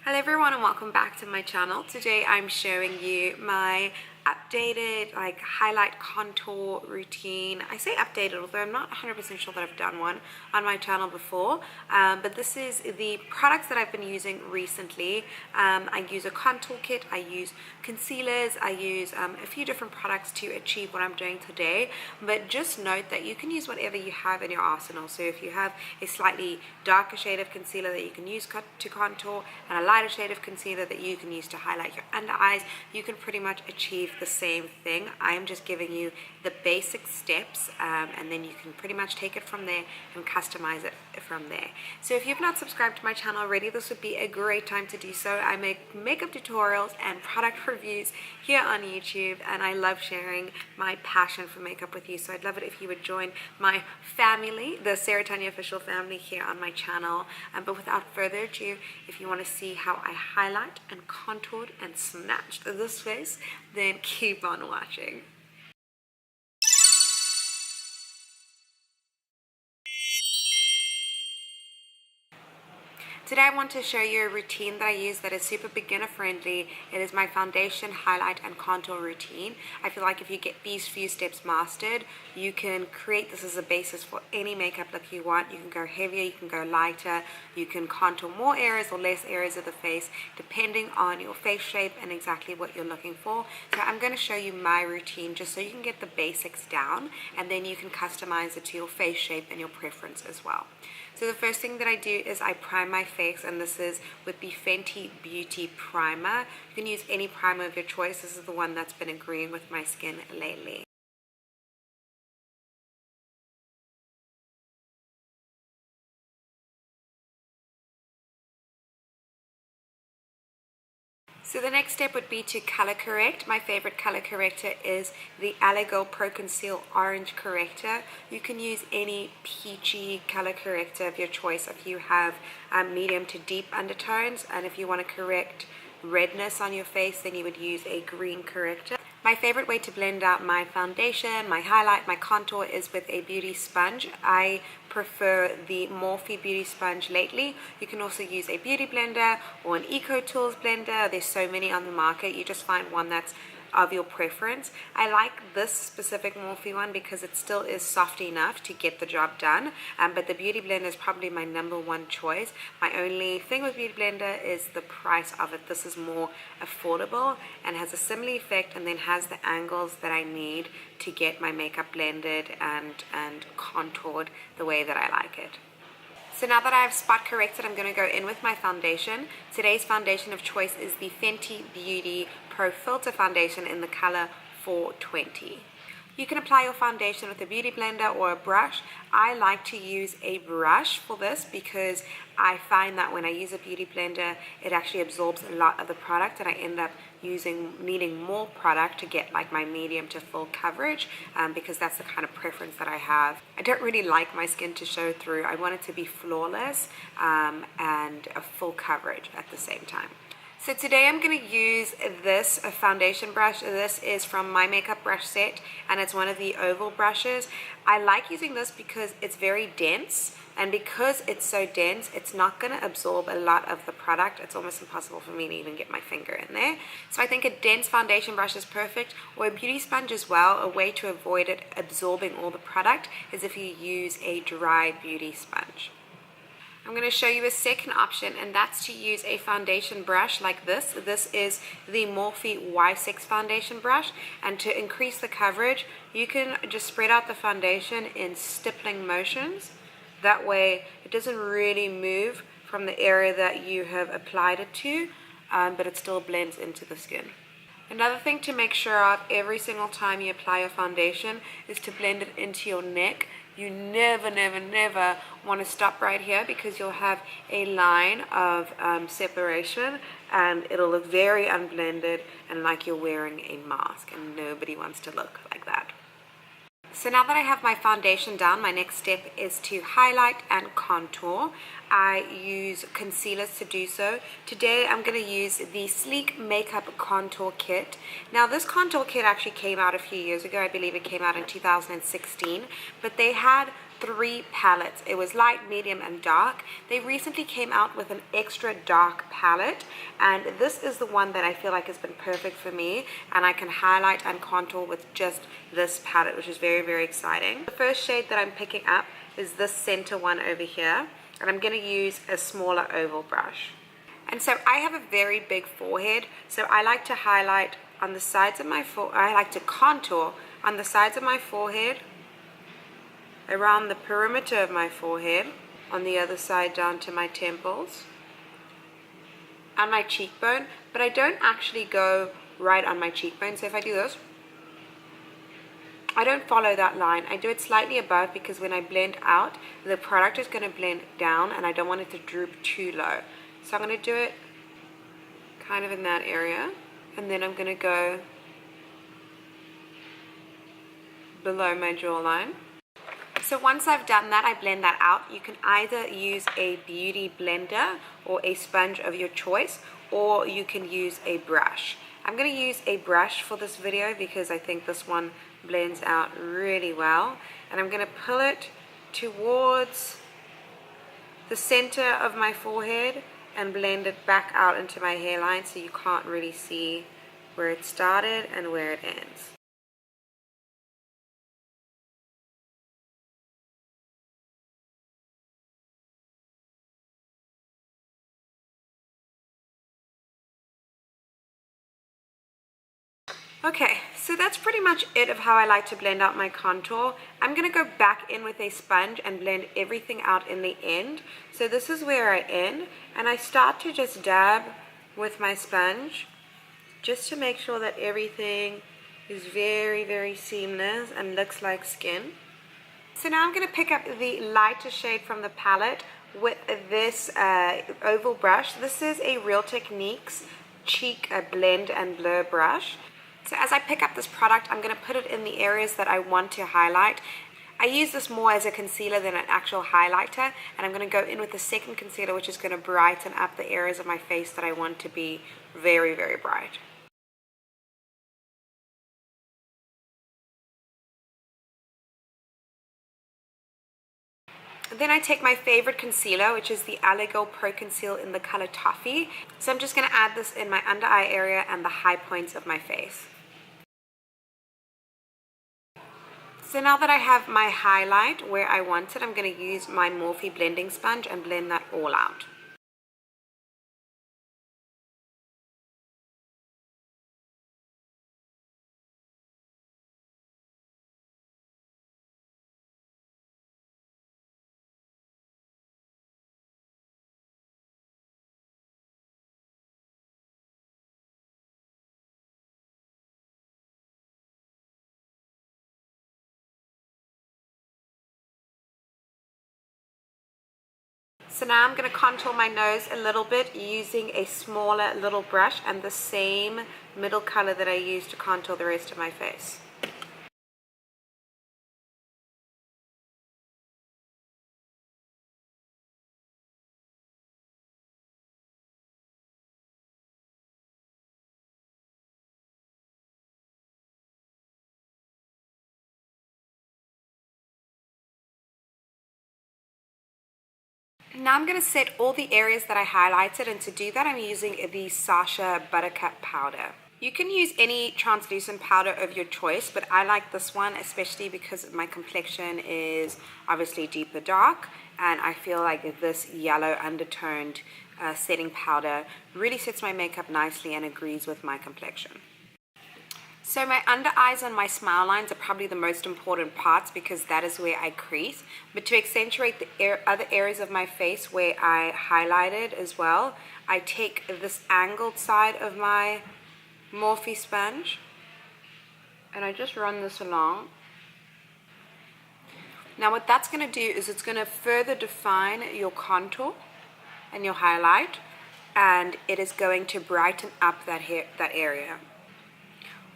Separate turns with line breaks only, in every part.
Hello everyone and welcome back to my channel. Today I'm showing you my updated highlight contour routine. I say updated, although I'm not 100% sure that I've done one on my channel before, but this is the products that I've been using recently. I use a contour kit, I use concealers, I use a few different products to achieve what I'm doing today, but just note that you can use whatever you have in your arsenal. So if you have a slightly darker shade of concealer that you can use to contour and a lighter shade of concealer that you can use to highlight your under eyes, you can pretty much achieve the same thing. I am just giving you the basic steps, and then you can pretty much take it from there and customize it from there. So if you've not subscribed to my channel already, this would be a great time to do so. I make makeup tutorials and product reviews here on YouTube, and I love sharing my passion for makeup with you. So I'd love it if you would join my family, the Sarah Tanya official family here on my channel. But without further ado, if you want to see how I highlight and contoured and snatched this face, then keep on watching. Today I want to show you a routine that I use that is super beginner friendly. It is my foundation, highlight and contour routine. I feel like if you get these few steps mastered, you can create this as a basis for any makeup look you want. You can go heavier, you can go lighter, you can contour more areas or less areas of the face depending on your face shape and exactly what you're looking for. So I'm going to show you my routine just so you can get the basics down, and then you can customize it to your face shape and your preference as well. So the first thing that I do is I prime my face, and this is with the Fenty Beauty Primer. You can use any primer of your choice. This is the one that's been agreeing with my skin lately. So the next step would be to color correct. My favorite color corrector is the Allego Pro Conceal Orange Corrector. You can use any peachy color corrector of your choice if you have medium to deep undertones, and if you want to correct redness on your face, then you would use a green corrector. My favorite way to blend out my foundation, my highlight, my contour is with a beauty sponge. I prefer the Morphe beauty sponge lately. You can also use a beauty blender or an Eco Tools blender. There's so many on the market. You just find one that's of your preference. I like this specific Morphe one because it still is soft enough to get the job done, but the beauty blender is probably my #1 choice. My only thing with beauty blender is the price of it. This is more affordable and has a similar effect, and then has the angles that I need to get my makeup blended and contoured the way that I like it. So now that I have spot corrected, I'm going to go in with my foundation. Today's foundation of choice is the Fenty Beauty Pro Filter Foundation in the color 420. You can apply your foundation with a beauty blender or a brush. I like to use a brush for this because I find that when I use a beauty blender, it actually absorbs a lot of the product, and I end up needing more product to get like my medium to full coverage, because that's the kind of preference that I have. I don't really like my skin to show through. I want it to be flawless and a full coverage at the same time. So today I'm going to use this foundation brush. This is from my makeup brush set, and it's one of the oval brushes. I like using this because it's very dense, and because it's so dense, it's not going to absorb a lot of the product. It's almost impossible for me to even get my finger in there. So I think a dense foundation brush is perfect, or a beauty sponge as well. A way to avoid it absorbing all the product is if you use a dry beauty sponge. I'm going to show you a second option, and that's to use a foundation brush like this. This is the Morphe Y6 foundation brush, and to increase the coverage, you can just spread out the foundation in stippling motions. That way it doesn't really move from the area that you have applied it to, but it still blends into the skin. Another thing to make sure of every single time you apply your foundation is to blend it into your neck. You never want to stop right here, because you'll have a line of separation, and it'll look very unblended and like you're wearing a mask, and nobody wants to look like that. So now that I have my foundation down, my next step is to highlight and contour. I use concealers to do so. Today I'm going to use the Sleek Makeup Contour Kit. Now this contour kit actually came out a few years ago. I believe it came out in 2016, but they had three palettes. It was light, medium, and dark. They recently came out with an extra dark palette, and this is the one that I feel like has been perfect for me, and I can highlight and contour with just this palette, which is very, very exciting. The first shade that I'm picking up is this center one over here, and I'm going to use a smaller oval brush. And so I have a very big forehead, so I like to highlight on the sides of my I like to contour on the sides of my forehead, around the perimeter of my forehead, on the other side down to my temples, and my cheekbone, but I don't actually go right on my cheekbone. So if I do this, I don't follow that line. I do it slightly above, because when I blend out, the product is going to blend down and I don't want it to droop too low. So I'm going to do it kind of in that area, and then I'm going to go below my jawline. So once I've done that, I blend that out. You can either use a beauty blender or a sponge of your choice, or you can use a brush. I'm going to use a brush for this video because I think this one blends out really well. And I'm going to pull it towards the center of my forehead and blend it back out into my hairline, so you can't really see where it started and where it ends. Okay, so that's pretty much it of how I like to blend out my contour. I'm going to go back in with a sponge and blend everything out in the end. So this is where I end, and I start to just dab with my sponge just to make sure that everything is very, very seamless and looks like skin. So now I'm going to pick up the lighter shade from the palette with this oval brush. This is a Real Techniques Cheek Blend and Blur brush. So as I pick up this product, I'm going to put it in the areas that I want to highlight. I use this more as a concealer than an actual highlighter, and I'm going to go in with the second concealer, which is going to brighten up the areas of my face that I want to be very, very bright. Then I take my favorite concealer, which is the Allegor Pro Conceal in the color Toffee. So I'm just going to add this in my under eye area and the high points of my face. So now that I have my highlight where I want it, I'm going to use my Morphe blending sponge and blend that all out. So now I'm going to contour my nose a little bit using a smaller little brush and the same middle color that I used to contour the rest of my face. Now I'm going to set all the areas that I highlighted, and to do that I'm using the Sacha Buttercup powder. You can use any translucent powder of your choice, but I like this one especially because my complexion is obviously deeper dark, and I feel like this yellow undertoned setting powder really sets my makeup nicely and agrees with my complexion. So my under eyes and my smile lines are probably the most important parts because that is where I crease. But to accentuate the other areas of my face where I highlighted as well, I take this angled side of my Morphe sponge and I just run this along. Now what that's going to do is it's going to further define your contour and your highlight, and it is going to brighten up that area.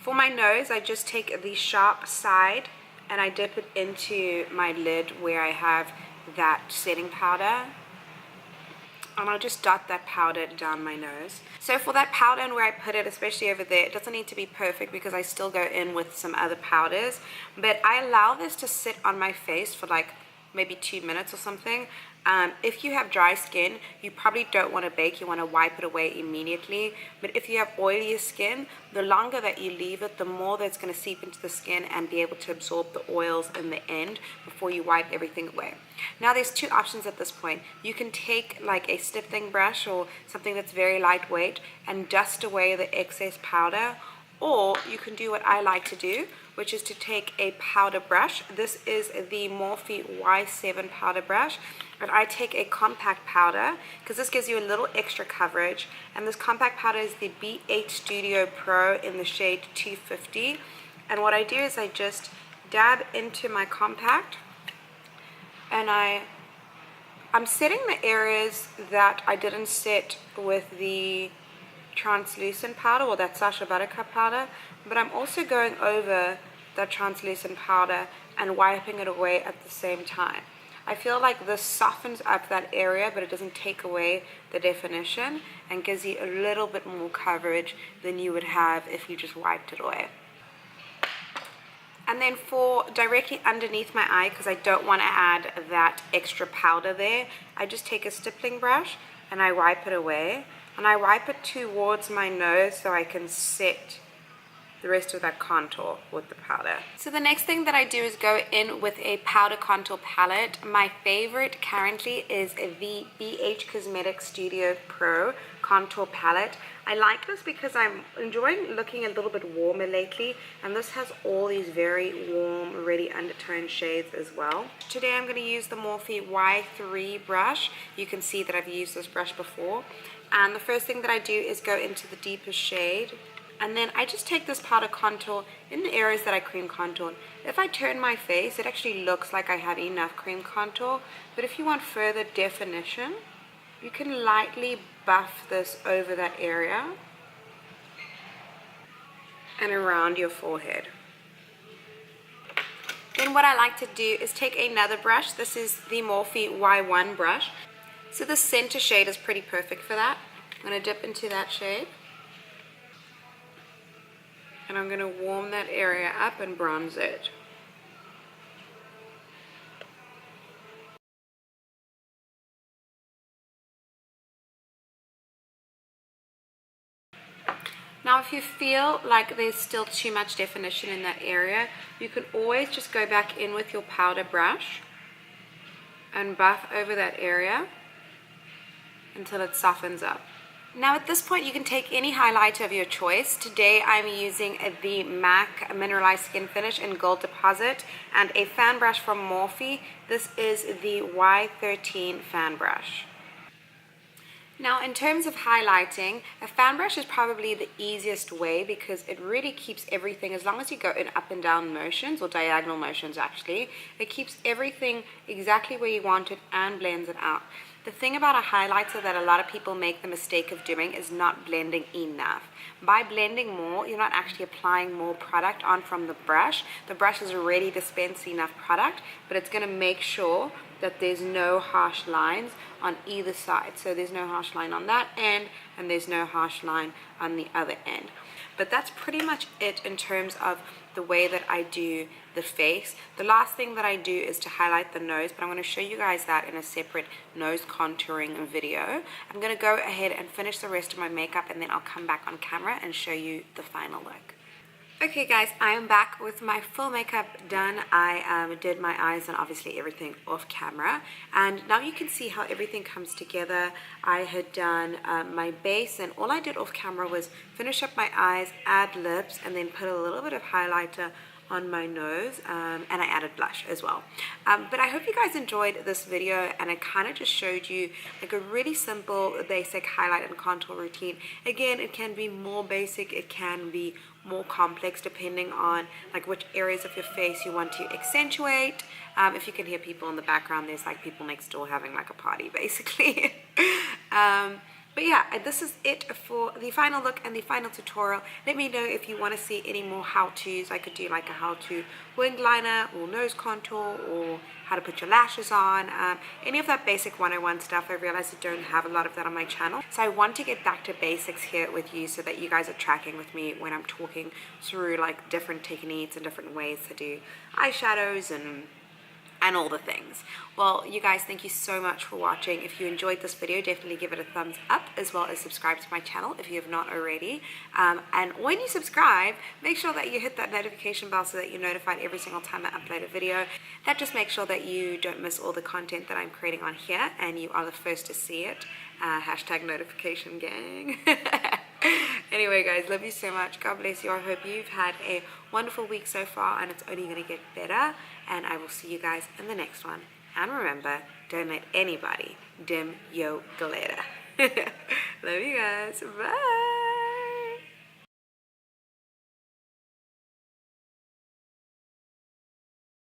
For my nose, I just take the sharp side and I dip it into my lid where I have that setting powder. And I'll just dot that powder down my nose. So for that powder and where I put it, especially over there, it doesn't need to be perfect because I still go in with some other powders. But I allow this to sit on my face for like maybe 2 minutes or something. If you have dry skin, you probably don't want to bake, you want to wipe it away immediately. But if you have oilier skin, the longer that you leave it, the more that's going to seep into the skin and be able to absorb the oils in the end before you wipe everything away. Now there's two options at this point. You can take like a stippling brush or something that's very lightweight and dust away the excess powder, or you can do what I like to do, which is to take a powder brush. This is the Morphe Y7 powder brush, and I take a compact powder because this gives you a little extra coverage, and this compact powder is the B8 Studio Pro in the shade 250. And what I do is I just dab into my compact, and I'm setting the areas that I didn't set with the translucent powder or that Sacha Buttercup powder, but I'm also going over that translucent powder and wiping it away at the same time. I feel like this softens up that area, but it doesn't take away the definition and gives you a little bit more coverage than you would have if you just wiped it away. And then for directly underneath my eye, because I don't want to add that extra powder there, I just take a stippling brush and I wipe it away. And I wipe it towards my nose so I can set the rest of that contour with the powder. So the next thing that I do is go in with a powder contour palette. My favorite currently is the BH Cosmetics Studio Pro contour palette. I like this because I'm enjoying looking a little bit warmer lately, and this has all these very warm, ready undertone shades as well. Today I'm going to use the Morphe Y3 brush. You can see that I've used this brush before. And the first thing that I do is go into the deepest shade, and then I just take this powder contour in the areas that I cream contoured. If I turn my face, it actually looks like I have enough cream contour, but if you want further definition, you can lightly buff this over that area and around your forehead. Then what I like to do is take another brush. This is the Morphe Y1 brush. So the center shade is pretty perfect for that. I'm going to dip into that shade, and I'm going to warm that area up and bronze it. Now if you feel like there's still too much definition in that area, you can always just go back in with your powder brush and buff over that area until it softens up. Now at this point you can take any highlighter of your choice. Today I'm using the MAC Mineralized Skin Finish in Gold Deposit and a fan brush from Morphe. This is the Y13 fan brush. Now in terms of highlighting, a fan brush is probably the easiest way because it really keeps everything, as long as you go in up and down motions, or diagonal motions actually, it keeps everything exactly where you want it and blends it out. The thing about a highlighter that a lot of people make the mistake of doing is not blending enough. By blending more, you're not actually applying more product on from the brush. The brush has already dispensed enough product, but it's going to make sure that there's no harsh lines on either side. So there's no harsh line on that end, and there's no harsh line on the other end. But that's pretty much it in terms of the way that I do the face. The last thing that I do is to highlight the nose, but I'm going to show you guys that in a separate nose contouring video. I'm going to go ahead and finish the rest of my makeup, and then I'll come back on camera and show you the final look. Okay guys, I am back with my full makeup done. I did my eyes and obviously everything off camera, and now you can see how everything comes together. I had done my base, and all I did off camera was finish up my eyes, add lips, and then put a little bit of highlighter on my nose, and I added blush as well. But I hope you guys enjoyed this video, and I kind of just showed you like a really simple basic highlight and contour routine. Again, it can be more basic, it can be more complex depending on like which areas of your face you want to accentuate. If you can hear people in the background, there's like people next door having like a party basically. But yeah, this is it for the final look and the final tutorial. Let me know if you want to see any more how-tos. I could do like a how-to wing liner or nose contour, or how to put your lashes on. Any of that basic 101 stuff. I realize I don't have a lot of that on my channel. So I want to get back to basics here with you so that you guys are tracking with me when I'm talking through like different techniques and different ways to do eyeshadows and and all the things. Well, you guys, thank you so much for watching. If you enjoyed this video, definitely give it a thumbs up, as well as subscribe to my channel if you have not already. And when you subscribe, make sure that you hit that notification bell so that you're notified every single time I upload a video. That just makes sure that you don't miss all the content that I'm creating on here and you are the first to see it. Hashtag notification gang. Anyway, guys, love you so much. God bless you. I hope you've had a wonderful week so far, and it's only going to get better. And I will see you guys in the next one. And remember, don't let anybody dim your glitter. Love you guys. Bye.